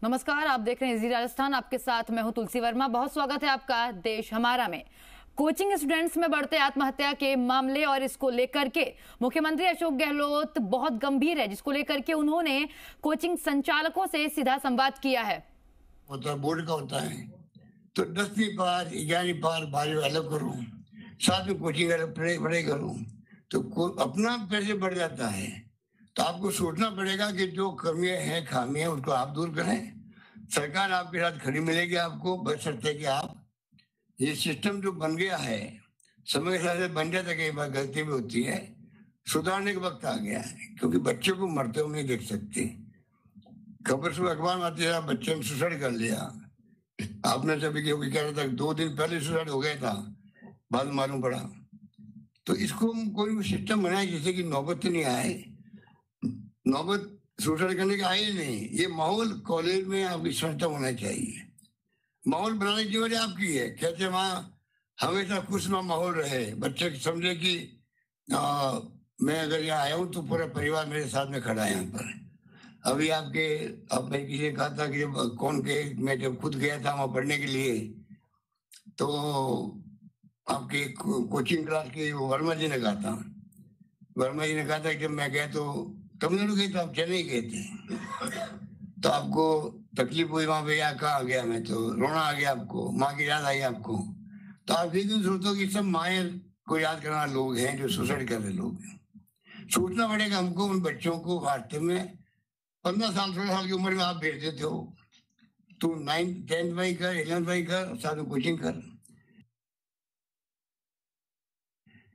नमस्कार, आप देख रहे हैं जी राजस्थान। आपके साथ मैं हूं तुलसी वर्मा। बहुत स्वागत है आपका देश हमारा में। कोचिंग स्टूडेंट्स में बढ़ते आत्महत्या के मामले और इसको लेकर के मुख्यमंत्री अशोक गहलोत बहुत गंभीर है, जिसको लेकर के उन्होंने कोचिंग संचालकों से सीधा संवाद किया है। बोर्ड का होता है तो 10वीं पार 11वीं पार 12वीं अलग करूं, साथ में कोचिंग पढ़ाई करूं तो अपना पैसे बढ़ जाता है। तो आपको सोचना पड़ेगा कि जो कमियां हैं खामियां उसको आप दूर करें। सरकार आपके साथ खड़ी मिलेगी आपको, बशर्ते कि आप ये सिस्टम जो बन गया है समय के साथ बन जाता है, कई बार गलती भी होती है, सुधारने का वक्त आ गया है। क्योंकि बच्चे को मरते हुए नहीं देख सकते। खबर सुबह अखबार में आती है बच्चे ने सुसाइड कर लिया। आपने जब कह रहा था 2 दिन पहले सुसाइड हो गया था, बाद में मालूम पड़ा। तो इसको कोई भी सिस्टम बनाए जिससे कि नौबत नहीं आए। नौबत सुसाइड करने का आई नहीं। ये माहौल कॉलेज में आपकी स्वच्छता होना चाहिए। माहौल बनाने की वजह आपकी है। कहते वहाँ हमेशा खुशनुमा माहौल रहे, बच्चे समझे कि मैं अगर यहाँ आया हूँ तो पूरा परिवार मेरे साथ में खड़ा है यहाँ पर। अभी अब मैं किसी ने कहा था कि मैं जब खुद गया था वहाँ पढ़ने के लिए, तो आपके कोचिंग क्लास के वर्मा जी ने कहा था कि जब मैं गया तो तमिलनाडु गए थे, आप चेन्नई गए थे, तो आपको तकलीफ हुई वहां पे। यहाँ कहा गया मैं तो रोना आ गया आपको, माँ की याद आई आपको। तो आप एक दिन सोचो कि सब माए को याद करना लोग हैं जो सुसाइड कर रहे लोग हैं। सोचना पड़ेगा हमको उन बच्चों को। वास्तव में 15 साल 16 साल की उम्र में आप भेज देते हो, तू 9th 10th में कर, 11th में कर, साथ में कोचिंग कर।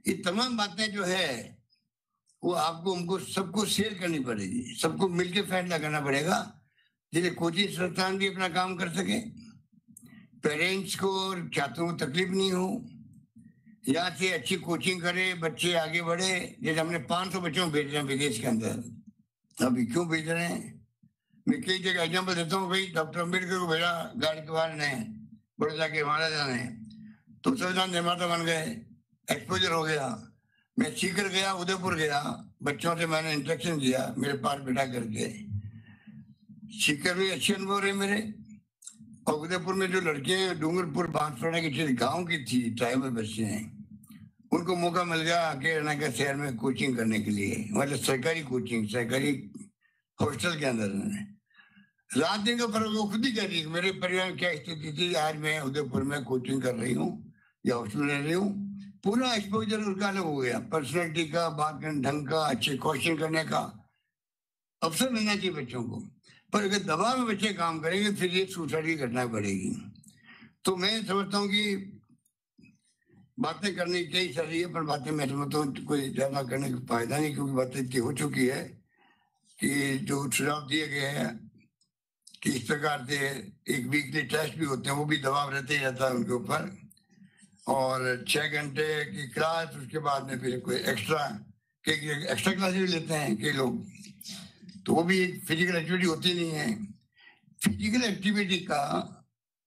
ये तमाम बातें जो है वो आपको हमको सबको शेयर करनी पड़ेगी, सबको मिलकर फैसला करना पड़ेगा, जिससे कोचिंग संस्थान भी अपना काम कर सके, पेरेंट्स को और छात्रों को तकलीफ नहीं हो, यहाँ से अच्छी कोचिंग करे, बच्चे आगे बढ़े। जैसे हमने 500 बच्चों को भेज रहे हैं विदेश के अंदर। अभी क्यों भेज रहे हैं? मैं कई जगह एग्जाम्पल देता हूँ। भाई डॉक्टर अम्बेडकर को भेजा गाड़ी के बाहर ने, बड़ौदा के महाराजा ने, तो संविधान निर्माता बन गए, एक्सपोजर हो गया। मैं सीकर गया, उदयपुर गया, बच्चों से मैंने इंस्ट्रक्शन दिया मेरे पास बैठा करके। सीकर में अच्छे अनुभव रहे मेरे। और उदयपुर में जो लड़कियां डूंगरपुर बांसवाड़ा की गांव की थी, ट्राइबल बच्चे हैं, उनको मौका मिल गया आके रनाका शहर में कोचिंग करने के लिए। मतलब सरकारी कोचिंग, सरकारी हॉस्टल के अंदर। रात दिन का फर्क वो खुद ही कह रही है मेरे परिवार में क्या स्थिति थी। आज मैं उदयपुर में कोचिंग कर रही हूँ या हॉस्टल में रह रही हूँ। पूरा एक्सपोजर उनका अलग हो गया, पर्सनैलिटी का, बात करने ढंग का, अच्छे क्वेश्चन करने का अवसर मिलना चाहिए बच्चों को। पर अगर दबाव में बच्चे काम करेंगे फिर ये सुसाइड की घटना बढ़ेगी। तो मैं समझता हूँ कि बातें करनी चाहिए सारी है, पर बातें मैं समझता हूँ कोई ज्यादा करने का फायदा नहीं, क्योंकि बातें इतनी हो चुकी है कि जो सुझाव दिए गए हैं कि इस प्रकार से एक वीकली टेस्ट भी होते हैं, वो भी दबाव रहते ही रहता है उनके ऊपर। और 6 घंटे की क्लास, उसके बाद में फिर कोई एक्स्ट्रा क्लास भी लेते हैं कई लोग, तो वो भी फिजिकल एक्टिविटी होती नहीं है। फिजिकल एक्टिविटी का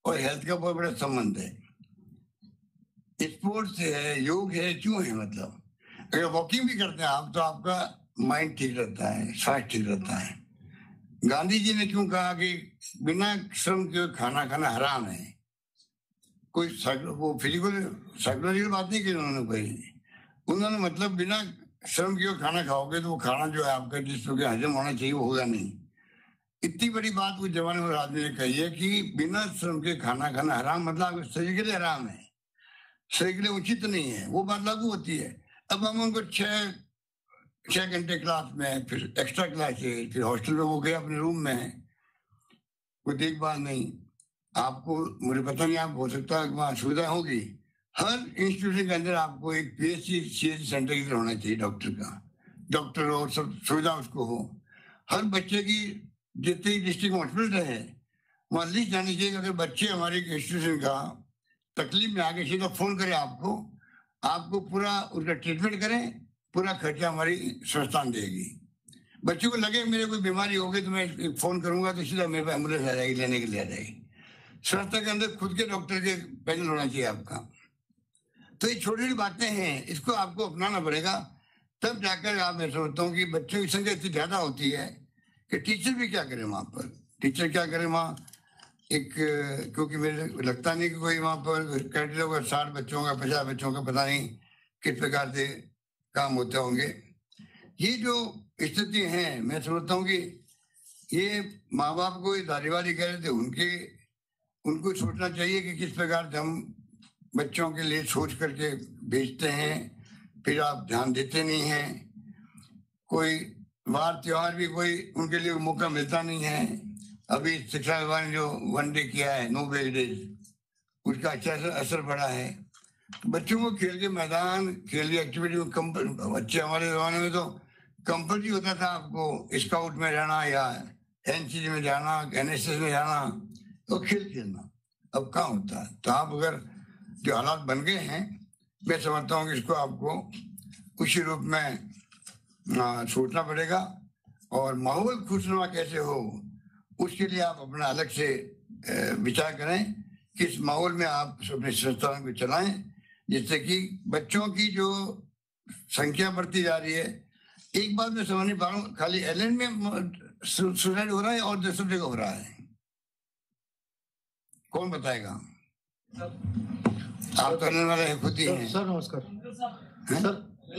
और हेल्थ का बहुत बड़ा संबंध है। स्पोर्ट्स है, योग है, क्यों है? मतलब अगर वॉकिंग भी करते हैं आप तो आपका माइंड ठीक रहता है, स्वास्थ्य ठीक रहता है। गांधी जी ने क्यों कहा कि बिना श्रम के खाना खाना हराम है? कोई वो फिजिकल साइकोलॉजिकल बात नहीं की उन्होंने मतलब बिना श्रम के खाना खाओगे तो वो खाना जो है आपका जिसको हजम होना चाहिए वो होगा नहीं। इतनी बड़ी बात उस जमाने में आदमी ने कही है कि बिना श्रम के खाना खाना हराम, मतलब शरीर के लिए हराम है, शरीर के लिए उचित नहीं है। वो बात लागू होती है। अब हम उनको 6 घंटे क्लास में, फिर एक्स्ट्रा क्लास है, फिर हॉस्टल में वो गए अपने रूम में, कोई देखभाल नहीं। आपको मुझे पता नहीं, आप हो सकता है वहाँ सुविधा होगी। हर इंस्टीट्यूशन के अंदर आपको एक पीएचसी सीएचसी सेंटर की तरह होना चाहिए, डॉक्टर और सब सुविधा उसको हो। हर बच्चे की जितनी डिस्ट्रिक्ट हॉस्पिटल है वहाँ लिस्ट जानी चाहिए। अगर बच्चे हमारे इंस्टीट्यूशन का तकलीफ में आगे सीधा फोन करें आपको पूरा उसका ट्रीटमेंट करें, पूरा खर्चा हमारी संस्थान देगी। बच्चों को लगे मेरे कोई बीमारी हो गई तो मैं फोन करूंगा तो सीधा मेरे पास एम्बुलेंस आ जाएगी, लेने के लिए आ जाएगी। संस्था के अंदर खुद के डॉक्टर के पैनल होना चाहिए आपका। तो ये छोटी छोटी बातें हैं, इसको आपको अपनाना पड़ेगा, तब जाकर आप। मैं समझता हूँ कि बच्चों की संख्या इतनी ज्यादा होती है कि टीचर भी क्या करें वहां पर। टीचर क्या करे वहाँ एक, क्योंकि मेरे लगता नहीं कि कोई वहाँ पर कैंटीन होगा 60 बच्चों का 50 बच्चों का, पता नहीं किस प्रकार से काम होते होंगे। ये जो स्थिति है, मैं समझता हूँ कि ये माँ बाप को धारीवाली कह रहे थे, उनको सोचना चाहिए कि किस प्रकार से हम बच्चों के लिए सोच करके भेजते हैं, फिर आप ध्यान देते नहीं हैं। कोई वार त्योहार भी कोई उनके लिए मौका मिलता नहीं है। अभी शिक्षा विभाग ने जो 1 डे किया है, नो बैग डेज, उसका अच्छा असर पड़ा है। बच्चों को खेल के मैदान, खेल की एक्टिविटी में बच्चे, हमारे जमाने में तो कंपल्सरी होता था आपको स्काउट में जाना या एनसीसी में जाना, एनएसएस में जाना, तो खेलना। अब कहाँ होता है? तो आप अगर जो हालात बन गए हैं, मैं समझता हूँ कि इसको आपको उसी रूप में सोचना पड़ेगा, और माहौल खुशनुमा कैसे हो उसके लिए आप अपना अलग से विचार करें, किस माहौल में आप अपने संस्थानों को चलाएं, जिससे कि बच्चों की जो संख्या बढ़ती जा रही है। एक बात मैं समझ नहीं पा रहा हूँ, खाली एलएन में सुसाइड हो रहा है और दूसरी जगह हो रहा है, कौन बताएगा? आप तो एलएन वाले खुद ही हैं। सर नमस्कार।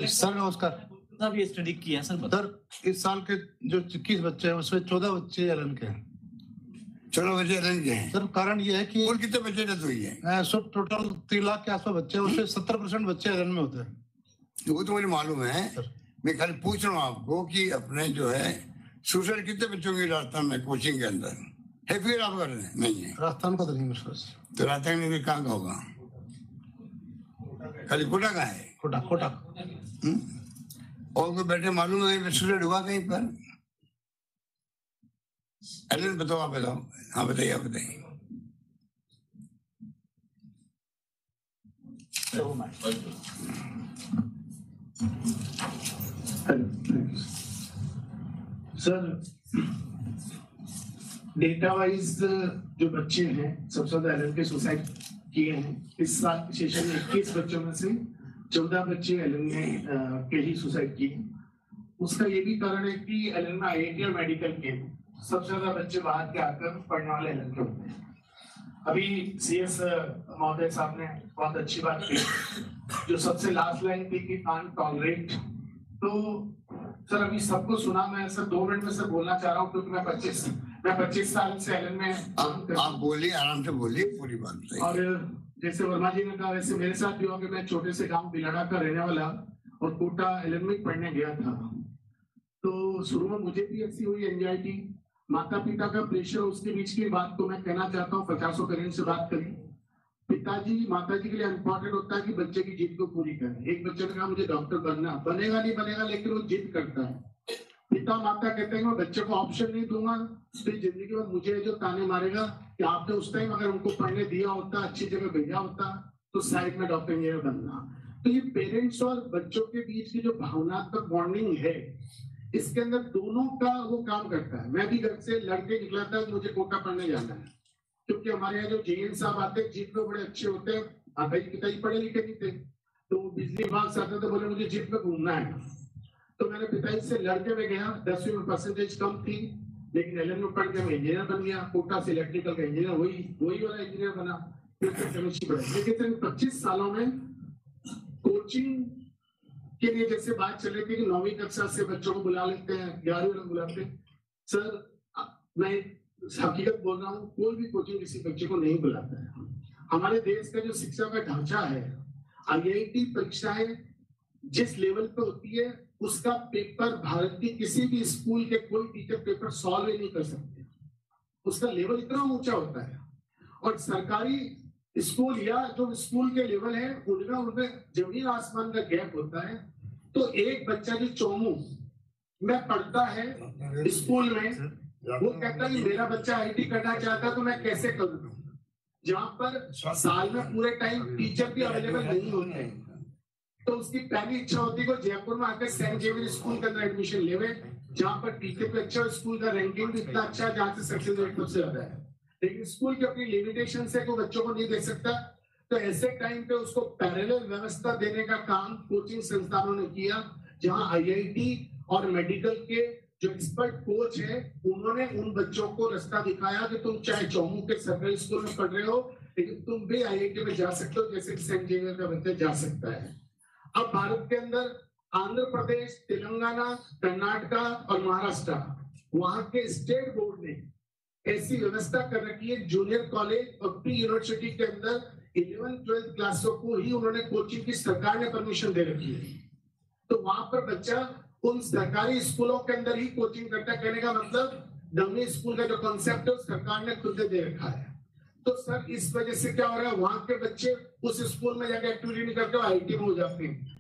सर नमस्कार। साहब ये स्टडी किया है सर, इस साल के जो 21 बच्चे हैं उसमें 14 बच्चे एलएन के हैं। 14 बच्चे एलएन के हैं सर, कारण ये है कि और कितने बच्चे डेथ हुई है? सब टोटल 3 लाख के आसपास बच्चे हैं, उसमें 70% बच्चे एलएन में होते हैं। वो तो मुझे मालूम है, मैं खाली पूछ रहा हूँ आपको कि अपने जो है सुसाइड कितने बच्चों की राजस्थान में कोचिंग के अंदर है? फिर आप कर रहे हैं? नहीं है राजस्थान का तो नहीं है। तो राजस्थान में कहाँ का होगा? खाली कोटा का है? कोटा। और कोई बैठे मालूम है सुसाइड हुआ कहीं पर? एलन बताओ, आप बताओ। हाँ बताइए, आप बताइए। सर, डेटा वाइज जो बच्चे हैं सबसे ज्यादा एलएन के सुसाइड किए हैं इस साल के सेशन में 21 बच्चों में से 14 बच्चे एलएन में के ही सुसाइड किए। उसका ये भी कारण है कि एलएन में आईआईटी और मेडिकल के सबसे ज्यादा बच्चे बाहर के आकर पढ़ने वाले एलएन के होते हैं। अभी सीएस महोदय साहब ने बहुत अच्छी बात की, जो सबसे लास्ट लाइन थी कि कांट टॉलरेट। तो सर अभी सबको सुना, मैं सर 2 मिनट में सर बोलना चाह रहा हूँ, क्योंकि मैं 25 साल से एलएन में आप बोलिए, आराम से बोलिए, पूरी बात बताइए। और जैसे वर्मा जी ने कहा, वैसे मेरे साथ भी हुआ कि मैं छोटे से गांव बिलाड़ा का रहने वाला और कोटा एलएन में पढ़ने गया था। तो शुरू में मुझे भी ऐसी हुई एंजाइटी, माता पिता का प्रेशर, उसके बीच की बात को मैं कहना चाहता हूँ। 50 पेरेंट्स से बात करी, पिताजी माताजी के लिए इम्पोर्टेंट होता है कि बच्चे की जिद को पूरी करें। एक बच्चे ने कहा मुझे डॉक्टर बनना, बनेगा नहीं बनेगा, लेकिन वो जिद करता है। पिता माता कहते हैं मैं बच्चे को ऑप्शन नहीं दूंगा, तो जिंदगी में मुझे जो ताने मारेगा कि आपने उस टाइम अगर उनको पढ़ने दिया होता, अच्छी जगह भेजा होता, तो शायद मैं डॉक्टर इंजीनियर बनना। तो ये पेरेंट्स और बच्चों के बीच की जो भावनात्मक बॉन्डिंग है, इसके अंदर दोनों का वो काम करता है। मैं भी घर से लड़के निकला था, मुझे कोटा पढ़ने जाना है, क्योंकि हमारे यहाँ जो जेएन साहब आते हैं जिद में बड़े अच्छे होते हैं, पिताजी पढ़े लिखे नहीं थे, तो बिजली विभाग से आते थे, बोले मुझे जिद में घूमना है। तो मैंने पिताजी से लड़के में गया, 10वीं में परसेंटेज कम थी, लेकिन एलएन में पढ़ के मैं इंजीनियर बन गया। कोटा से इलेक्ट्रिकल का इंजीनियर, वही वाला इंजीनियर बना, फिर केमिस्ट्री पढ़ा। लेकिन 25 सालों में कोचिंग के लिए जैसे बात चल रही थी कि 9वीं कक्षा से बच्चों को बुला लेते हैं, 11वीं में बुलाते हैं। सर मैं हकीकत बोल रहा हूँ, कोई भी कोचिंग किसी बच्चे को नहीं बुलाता है। हमारे देश का जो शिक्षा का ढांचा है, आईआईटी परीक्षाएं जिस लेवल पे होती है, उसका पेपर भारत के किसी भी स्कूल के कोई टीचर पेपर सॉल्व ही नहीं कर सकते। उसका लेवल इतना ऊंचा होता है। और सरकारी स्कूल या जो स्कूल के लेवल है, उनमें जमीन आसमान का गैप होता है। तो एक बच्चा जो चौमू में पढ़ता है स्कूल में, वो कहता है मेरा बच्चा आईटी करना चाहता है, तो मैं कैसे करूँ? जहाँ पर साल में पूरे टाइम टीचर भी अवेलेबल नहीं होते हैं, तो उसकी पहली इच्छा होती है कि जयपुर में आकर सेंट जेवियर स्कूल के अंदर एडमिशन लेवे, जहाँ पर टीचर भी अच्छा, स्कूल का रैंकिंग भी इतना अच्छा है, जहाँ से सक्सेस रेट सबसे ज्यादा है। लेकिन स्कूल की अपनी लिमिटेशन से को बच्चों को नहीं दे सकता, तो ऐसे टाइम पे उसको पैरेलल व्यवस्था देने का काम कोचिंग संस्थानों ने किया, जहाँ आईआईटी और मेडिकल के जो एक्सपर्ट कोच है उन्होंने उन बच्चों को रास्ता दिखाया कि तुम चाहे जम्मू के सरकारी स्कूल में पढ़ रहे हो लेकिन तुम भी IIT में जा सकते हो, जैसे सेंट जेवियर का बच्चा जा सकता है। अब भारत के अंदर आंध्र प्रदेश, तेलंगाना, कर्नाटका और महाराष्ट्र, वहां के स्टेट बोर्ड ने ऐसी व्यवस्था कर रखी है, जूनियर कॉलेज और प्री यूनिवर्सिटी के अंदर 11th-12th क्लासों को ही उन्होंने कोचिंग की सरकार ने परमिशन दे रखी है। तो वहां पर बच्चा उन सरकारी स्कूलों के अंदर ही कोचिंग करता है। कहने का मतलब डमी स्कूल का जो कॉन्सेप्ट है सरकार ने खुद दे रखा है। तो सर इस वजह से क्या हो रहा है, वहां के बच्चे उस स्कूल में जाकर एक्टिविटी नहीं करते, IIT में हो जाते हैं।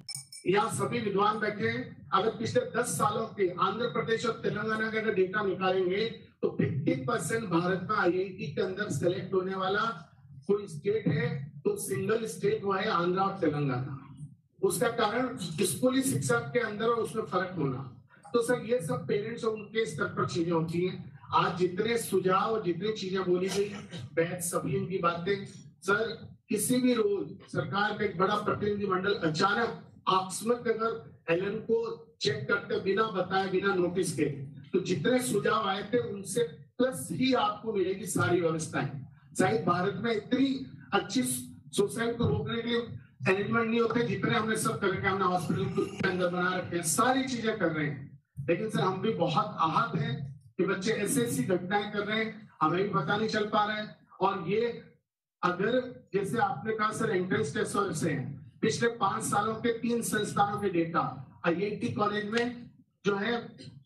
यहाँ सभी विद्वान बैठे हैं, अगर पिछले 10 सालों के आंध्र प्रदेश और तेलंगाना का अगर डेटा निकालेंगे तो 50% भारत में IIT के अंदर सेलेक्ट होने वाला कोई स्टेट है तो सिंगल स्टेट वो है आंध्र और तेलंगाना। उसका कारण स्कूली शिक्षा के अंदर और उसमें फर्क होना। तो सर ये सब पेरेंट्स और उनके स्तर पर चीजें होती हैं। आज जितने सुझाव और जितनी चीजें बोली गई, बैठ सभी इनकी बातें, सर किसी भी रोज सरकार का एक बड़ा प्रतिनिधिमंडल अचानक आकस्मिक अगर एलन को चेक करते बिना बताए, बिना नोटिस के, तो जितने सुझाव आए थे उनसे प्लस ही आपको मिलेगी सारी व्यवस्थाएं। शायद भारत में इतनी अच्छी सुसाइड को रोकने के लिए अरेंजमेंट नहीं होते जितने हमने सब करके हमने हॉस्पिटल के अंदर बना रखे हैं, सारी चीजें कर रहे हैं। लेकिन सर हम भी बहुत आहत हैं कि बच्चे ऐसी घटनाएं कर रहे हैं, हमें भी पता नहीं चल पा रहा है। और ये अगर जैसे आपने कहा सर एंट्रेंस टेस्ट से हैं, पिछले 5 सालों के 3 संस्थानों के डेटा, IIT कॉलेज में जो है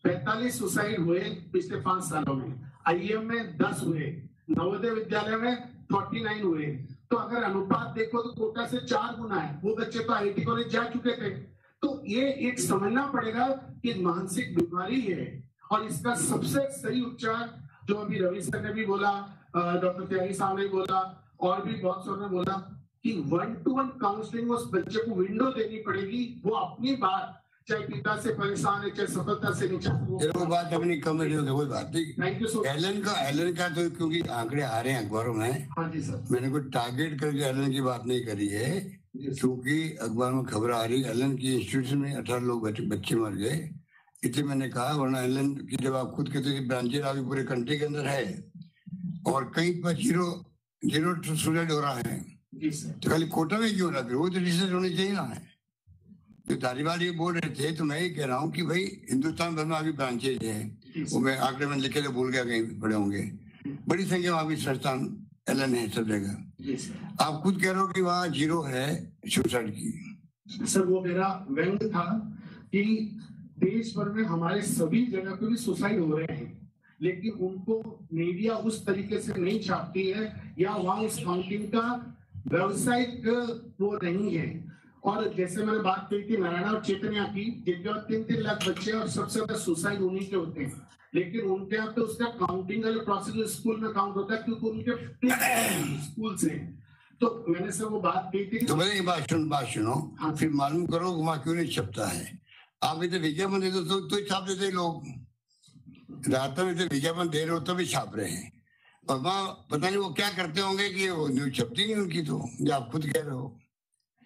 45 सुसाइड हुए पिछले 5 सालों में, IIM में 10 हुए, नवोदय विद्यालय में 49 हुए। तो अगर अनुपात देखो तो कोटा से 4 गुना है, वो बच्चे तो IIT कॉलेज जा चुके थे। तो ये एक समझना पड़ेगा कि मानसिक बीमारी है और इसका सबसे सही उपचार जो अभी रवि सर ने भी बोला, डॉक्टर त्यागी साहब ने बोला और भी बहुत सारे ने बोला कि 1-to-1 काउंसलिंग उस बच्चे को विंडो देनी पड़ेगी। वो अपनी बात चाहे पिता से परेशान है, चाहे सफलता से नहीं चाहते, वो बात अपनी कमेटी होगी, कोई बात नहीं। Thank you so much. Allen का तो क्योंकि आंकड़े आ रहे हैं अखबारों में, हाँ जी सर, मैंने कोई टारगेट करके एलन की बात नहीं करी है, क्योंकि अखबार में खबर आ रही है एलन की इंस्टीट्यूशन में 18 लोग बच्चे मर गए, इसलिए मैंने कहा। वरना एलन की जब आप खुद कहते हैं ब्रांचेज अभी पूरे कंट्री के अंदर है और कहीं पर जीरो सुसाइड हो रहा है, तो खाली कोटा में क्यों हो रहा है? वो तो रिसर्च होनी चाहिए ना है। जो धारीवाल ये बोल रहे थे, तो मैं ही कह रहा हूँ कि भाई हिंदुस्तान भर में अभी ब्रांचेज है, वो मैं आंकड़े में लिखे तो भूल गया, कहीं पड़े होंगे, बड़ी संख्या में अभी संस्थान एलन है सब जगह। आप खुद कह रहे हो कि वहाँ 0 है सुसाइड की। सर वो मेरा व्यंग था कि देश भर में हमारे सभी जगह पे भी सुसाइड हो रहे हैं, लेकिन उनको मीडिया उस तरीके से नहीं छापती है या वहाँ उस काउंटिंग का व्यावसायिक वो नहीं है। और जैसे मैंने बात की थी नारायण और चैतन्या की, जिनके 3-3 लाख बच्चे और सबसे ज्यादा सुसाइड उन्हीं के होते हैं, लेकिन उनके यहाँ पे उसका काउंटिंग वाले प्रोसेस स्कूल में काउंट होता है क्योंकि उनके स्कूल से। तो मैंने सब वो बात की थी। तो मैंने बात सुनो, फिर मालूम करो वहाँ क्यों नहीं छपता है। आप इधर विज्ञापन दे दो तो छाप देते लोग, रात में इधर विज्ञापन दे रहे हो तो भी छाप रहे हैं, और वहाँ पता नहीं वो क्या करते होंगे कि वो न्यूज छपती नहीं उनकी। तो जो आप खुद कह रहे हो,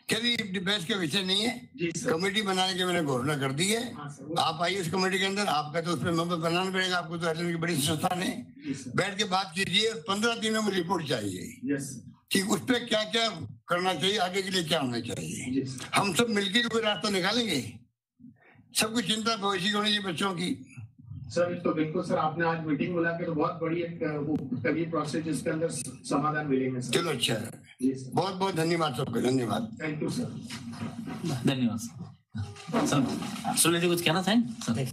क्या बहस का विषय नहीं है। कमेटी बनाने की मैंने घोषणा कर दी है, आप आइए उस कमेटी के अंदर, आपका तो उसमें मेंबर बनाना पड़ेगा आपको, तो एलन की बड़ी संस्थान है, बैठ के बात कीजिए। 15 दिनों में रिपोर्ट चाहिए कि उस पर क्या क्या करना चाहिए, आगे के लिए क्या होना चाहिए। हम सब मिलकर कोई रास्ता निकालेंगे। सबको चिंता भविष्य की होनी चाहिए बच्चों की। सर तो बिल्कुल सर, आपने आज मीटिंग बुला के तो बहुत बड़ी एक कभी प्रोसेस जिसके अंदर समाधान मिलेंगे। चलो अच्छा है, बहुत बहुत धन्यवाद सबको, धन्यवाद। थैंक यू सर, धन्यवाद सर। सुनील जी कुछ कहना चाहें सर?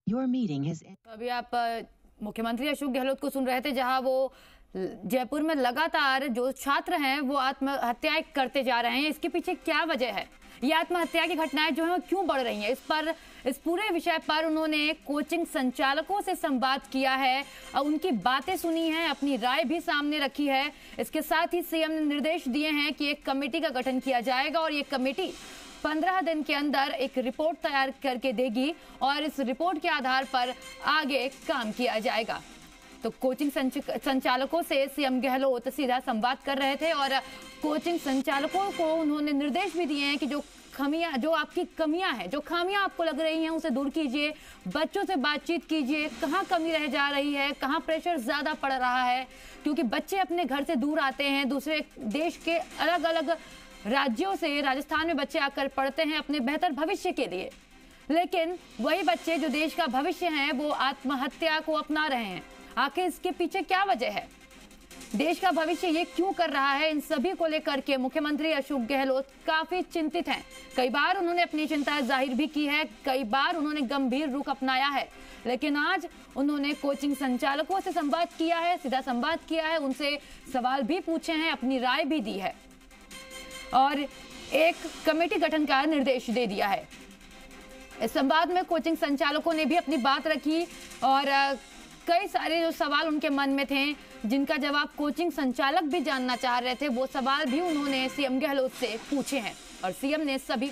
Your meeting has... अभी आप मुख्यमंत्री अशोक गहलोत को सुन रहे थे, जहां वो जयपुर में लगातार जो छात्र हैं वो आत्महत्याएं करते जा रहे हैं। इसके पीछे क्या वजह है, ये आत्महत्या की घटनाएं जो हैं क्यों बढ़ रही हैं, इस पूरे विषय पर उन्होंने कोचिंग संचालकों से संवाद किया है, उनकी बातें सुनी हैं, अपनी राय भी सामने रखी है। इसके साथ ही सीएम ने निर्देश दिए हैं कि एक कमेटी का गठन किया जाएगा और ये कमेटी 15 दिन के अंदर एक रिपोर्ट तैयार करके देगी और इस रिपोर्ट के आधार पर आगे काम किया जाएगा। तो कोचिंग संचालकों से सीएम गहलोत सीधा संवाद कर रहे थे और कोचिंग संचालकों को उन्होंने निर्देश भी दिए हैं कि जो आपकी कमियां हैं, जो खामियां आपको लग रही हैं, उसे दूर कीजिए, बच्चों से बातचीत कीजिए, कहां कमी रह जा रही है, कहां प्रेशर ज्यादा पड़ रहा है, क्योंकि बच्चे अपने घर से दूर आते हैं, दूसरे देश के अलग अलग राज्यों से राजस्थान में बच्चे आकर पढ़ते हैं अपने बेहतर भविष्य के लिए, लेकिन वही बच्चे जो देश का भविष्य हैं वो आत्महत्या को अपना रहे हैं। आखिर इसके पीछे क्या वजह है, देश का भविष्य ये क्यों कर रहा है, इन सभी को लेकर के मुख्यमंत्री अशोक गहलोत काफी चिंतित हैं। कई बार उन्होंने अपनी चिंता जाहिर भी की है, कई बार उन्होंने गंभीर रुख अपनाया है, लेकिन आज उन्होंने कोचिंग संचालकों से संवाद किया है, सीधा संवाद किया है, उनसे सवाल भी पूछे हैं, अपनी राय भी दी है और एक कमेटी गठन का निर्देश दे दिया है। इस संवाद में कोचिंग संचालकों ने भी अपनी बात रखी और कई सारे जो सवाल उनके मन में थे, जिनका जवाब कोचिंग संचालक भी जानना चाह रहे थे, वो सवाल भी उन्होंने सीएम गहलोत से पूछे हैं और सीएम ने सभी